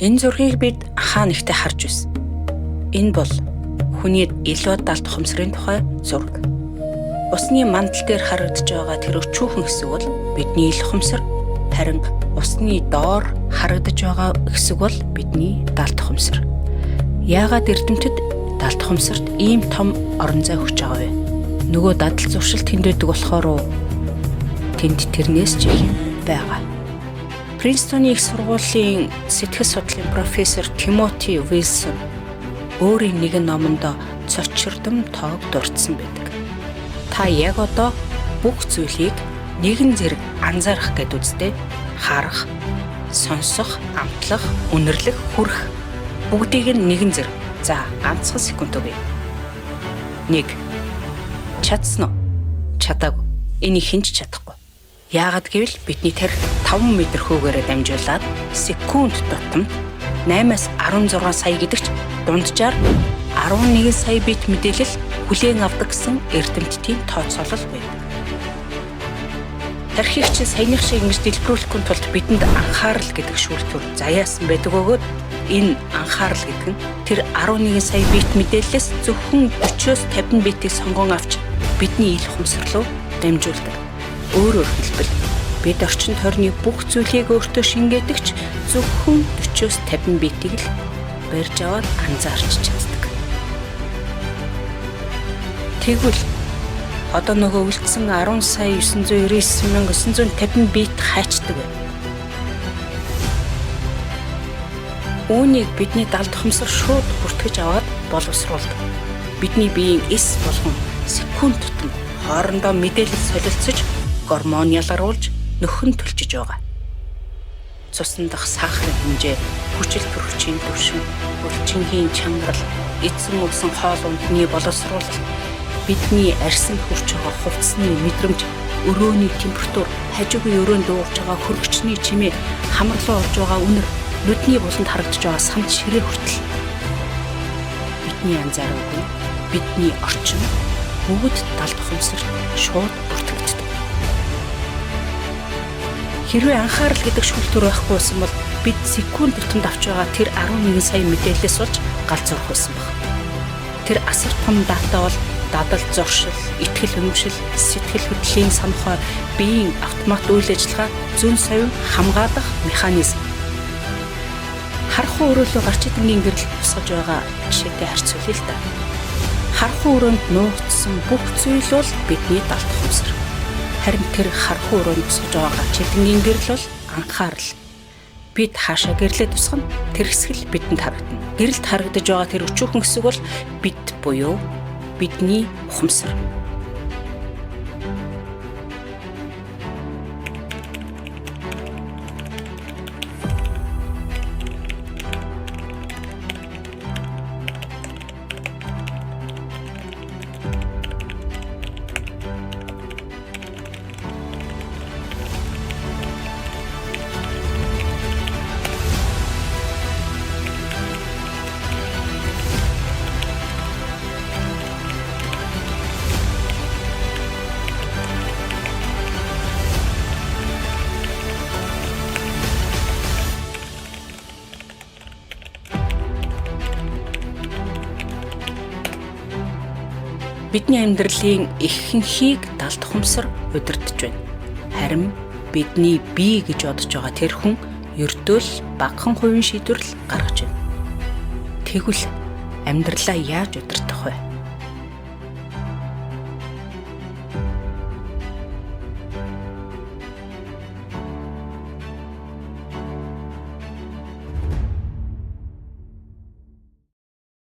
Энэ зургийг бид хаа нэгтээ харж байсан. Энэ бол хүний элвад далд ухамсарын тухай зураг. Усны мандал дээр харагдаж байгаа тэр өчүүхэн хэсэг бол бидний ил ухамсар, харин усны доор харагдаж байгаа хэсэг бол бидний далд ухамсар. Яагаад эрдэмтэд далд ухамсарт ийм том орон зай өгч байгаа вэ? Нөгөө дадал зуршилт тэнд байдаг болохоор тэнд тэрнээс ч их байгаа. Принстоны их сургуулийн сэтгэл судлалын профессор Тимоти Вилсон өөрийн нэгэн номонд цочирдом тоог дурдсан байдаг. Та яг одоо бүх зүйлийг нэгэн зэрэг анзаарах гэд үздэй. Харах, сонсох, амтлах, үнэрлэх, хүрэх бүгдийг нь нэгэн зэрэг. За, ганцхан секунд өгье. 1. Чадсан уу? Чадаагүй. Энийг хэн ч чадахгүй. Яагаад гэвэл бидний тарих 5 м хөөгөөрөө дамжуулаад секунд тутамд 8-аас 16 сая гэдэгч дунджаар 11 сая бит мэдээлэл хүлээн авдаг гэсэн эрдэмтдийн тооцоолол байна. Тархийг чинь саяных шиг ингэж дэлгэрүүлэхгүй тулд бидэнд анхаарал гэдэг шүүлтүр заяасан байдаг бөгөөд энэ анхаарал гэдэг нь тэр 11 сая бит мэдээллээс зөвхөн 40-оос 50 битийг сонгон авч бидний ил ухамсар руу дамжуулдаг. Өөрөөр хэлбэл бид орчин тойрны бүх зүйлийг өөртөө шингээдэгч зөвхөн 40-оос 50 битийг л барьж аваад анзаарч чаддаг. Тэгвэл одоо нөгөө үлдсэн 10 сая 999,950 бит хайчдаг байна. Үүнийг бидний далд ухамсар шууд бүртгэж аваад боловсруулдаг. Бидний биеийн эс болгон секунд тутам хоорондоо мэдээлэл солилцож гормон ялгаруулж нөхөн төлчиж байгаа. Цусны дах сахарын хэмжээ, хүчил төрөгчийн түвшин, булчингийн чанарал, эзэн өгсөн хоол ундны боловсруулалт, бидний арьсанд хүрч байгаа хувцсны мэдрэмж, өрөөний температур, хажуугийн өрөөнд дуугарч байгаа хөргөчний чимээ, хамарлуу орж байгаа үнэр, нүдний буланд харагдаж байгаа самт ширээ хүртэл бидний анзаараагүй бидний орчин бүгд далд ухамсарт шууд бүртгэгддэг. Хэрвээ анхаарал гэдэг шүүлтүр байхгүй байсан бол бид секунд тутамд авч байгаа тэр 11 сая мэдээлэлээс болж галзуурах байсан баг. Тэр асар том дата бол дадал зуршил, итгэл үнэмшил, сэтгэл хөдлөлийн санхой, биеийн автомат үйл ажиллагаа, зүүн совин хамгаалах механизм. Харахгүй өрөөлөө гарч идэвийн гэрэл тусгаж байгаа жишээтэй харьцуулъя л да. Харахгүй өрөөнд нуугдсан бүх зүйл бол бидний далд ухамсар. Харин тэр харахгүй өрөөнд тусгаж байгаа гарч идэвийн гэрэл бол анхаарал. Бид хаашаа гэрлээ тусгана тэр хэсэг л бидэнд харагдана. Гэрэлд харагдаж байгаа тэр өчүүхэн хэсэг бол бид буюу бидний ухамсар. Бидний амьдралын ихэнхийг далд ухамсар удирдах байна. Харин бидний бие гэж бодож байгаа тэр хүн ердөө л багахан хувийн шийдвэрлэл гаргаж байна. Тэгвэл амьдралаа яаж удирдах вэ?